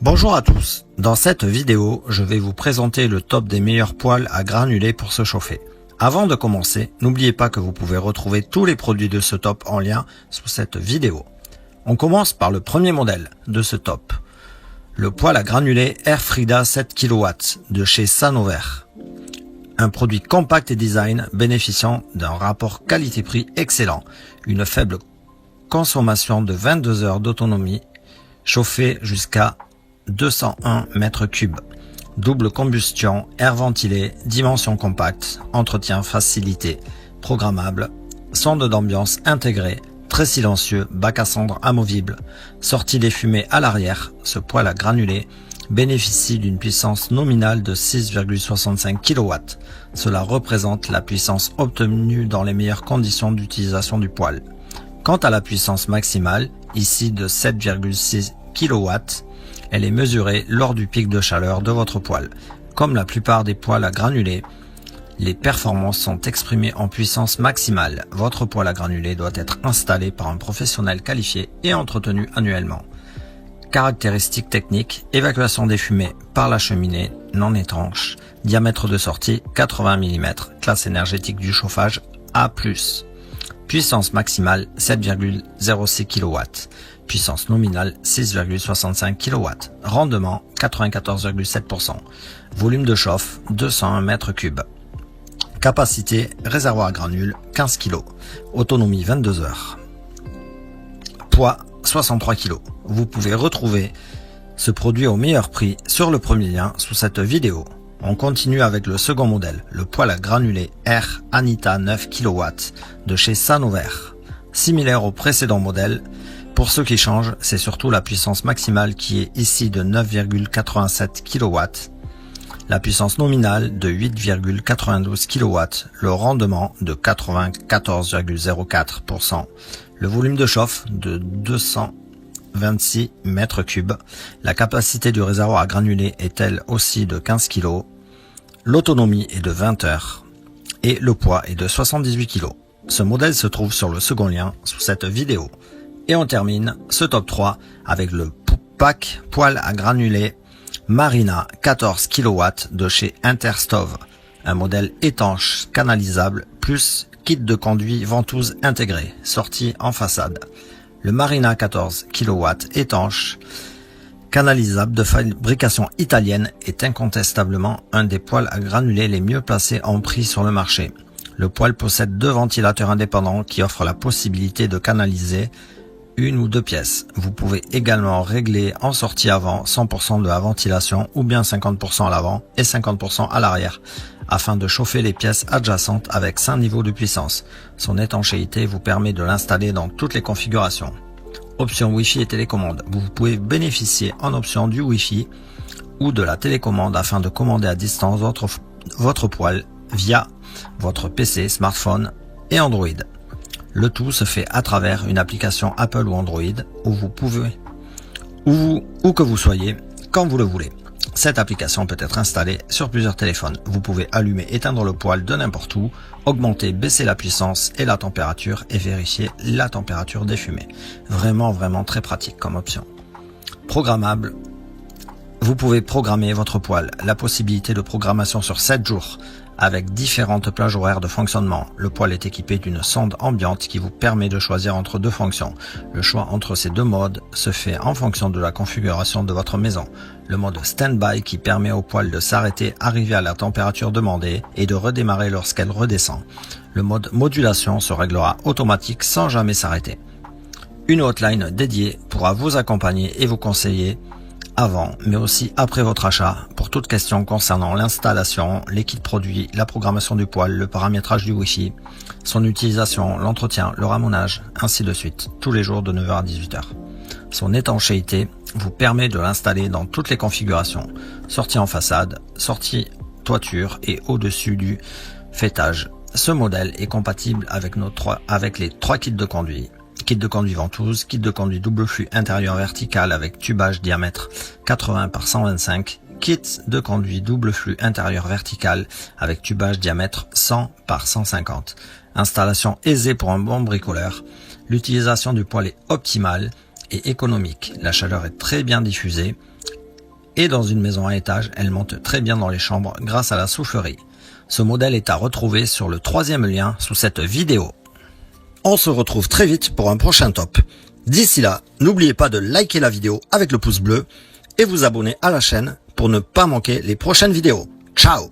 Bonjour à tous, dans cette vidéo, je vais vous présenter le top des meilleurs poêles à granulés pour se chauffer. Avant de commencer, n'oubliez pas que vous pouvez retrouver tous les produits de ce top en lien sous cette vidéo. On commence par le premier modèle de ce top, le poêle à granulés Airfrida 7 kW de chez Sanover. Un produit compact et design bénéficiant d'un rapport qualité-prix excellent, une faible consommation de 22 heures d'autonomie, chauffé jusqu'à 201 mètres cubes, double combustion, air ventilé, dimension compacte, entretien facilité, programmable, sonde d'ambiance intégrée, très silencieux, bac à cendres amovible, sortie des fumées à l'arrière. Ce poêle à granulés bénéficie d'une puissance nominale de 6,65 kW. Cela représente la puissance obtenue dans les meilleures conditions d'utilisation du poêle. Quant à la puissance maximale, ici de 7,6 kW, elle est mesurée lors du pic de chaleur de votre poêle. Comme la plupart des poêles à granulés, les performances sont exprimées en puissance maximale. Votre poêle à granulés doit être installé par un professionnel qualifié et entretenu annuellement. Caractéristiques techniques, évacuation des fumées par la cheminée non étanche, diamètre de sortie 80 mm, classe énergétique du chauffage A+. Puissance maximale 7,06 kW. Puissance nominale 6,65 kW. Rendement 94,7%. Volume de chauffe 201 m3. Capacité réservoir à granules 15 kg. Autonomie 22 heures. Poids 63 kg. Vous pouvez retrouver ce produit au meilleur prix sur le premier lien sous cette vidéo. On continue avec le second modèle, le poêle à granulés Air Anita 9 kW de chez Sanover. Similaire au précédent modèle, pour ce qui change, c'est surtout la puissance maximale qui est ici de 9,87 kW, la puissance nominale de 8,92 kW, le rendement de 94,04%, le volume de chauffe de 226 m3, la capacité du réservoir à granulés est elle aussi de 15 kg, l'autonomie est de 20 heures et le poids est de 78 kg. Ce modèle se trouve sur le second lien sous cette vidéo. Et on termine ce top 3 avec le pack poêle à granulés Marina 14 kW de chez Interstove, un modèle étanche canalisable plus kit de conduit ventouse intégré, sortie en façade. Le Marina 14 kW étanche canalisable de fabrication italienne est incontestablement un des poêles à granulés les mieux placés en prix sur le marché. Le poêle possède deux ventilateurs indépendants qui offrent la possibilité de canaliser une ou deux pièces. Vous pouvez également régler en sortie avant 100% de la ventilation ou bien 50% à l'avant et 50% à l'arrière afin de chauffer les pièces adjacentes avec 5 niveaux de puissance. Son étanchéité vous permet de l'installer dans toutes les configurations. Option Wi-Fi et télécommande. Vous pouvez bénéficier en option du Wi-Fi ou de la télécommande afin de commander à distance votre poêle via votre PC, smartphone et Android. Le tout se fait à travers une application Apple ou Android où vous pouvez, où que vous soyez, quand vous le voulez. Cette application peut être installée sur plusieurs téléphones. Vous pouvez allumer, éteindre le poêle de n'importe où, augmenter, baisser la puissance et la température et vérifier la température des fumées. Vraiment très pratique comme option. Programmable. Vous pouvez programmer votre poêle. La possibilité de programmation sur 7 jours avec différentes plages horaires de fonctionnement. Le poêle est équipé d'une sonde ambiante qui vous permet de choisir entre deux fonctions. Le choix entre ces deux modes se fait en fonction de la configuration de votre maison. Le mode stand-by qui permet au poêle de s'arrêter, arriver à la température demandée et de redémarrer lorsqu'elle redescend. Le mode modulation se réglera automatique sans jamais s'arrêter. Une hotline dédiée pourra vous accompagner et vous conseiller avant, mais aussi après votre achat, pour toute question concernant l'installation, les kits produits, la programmation du poêle, le paramétrage du Wi-Fi, son utilisation, l'entretien, le ramonage, ainsi de suite, tous les jours de 9 h à 18 h. Son étanchéité vous permet de l'installer dans toutes les configurations, sortie en façade, sortie toiture et au-dessus du fêtage. Ce modèle est compatible avec les trois kits de conduit. Kit de conduit ventouse, kit de conduit double flux intérieur vertical avec tubage diamètre 80 par 125, kit de conduit double flux intérieur vertical avec tubage diamètre 100 par 150. Installation aisée pour un bon bricoleur. L'utilisation du poêle est optimale et économique. La chaleur est très bien diffusée. Et dans une maison à étage, elle monte très bien dans les chambres grâce à la soufflerie. Ce modèle est à retrouver sur le 3e lien sous cette vidéo. On se retrouve très vite pour un prochain top. D'ici là, n'oubliez pas de liker la vidéo avec le pouce bleu et vous abonner à la chaîne pour ne pas manquer les prochaines vidéos. Ciao!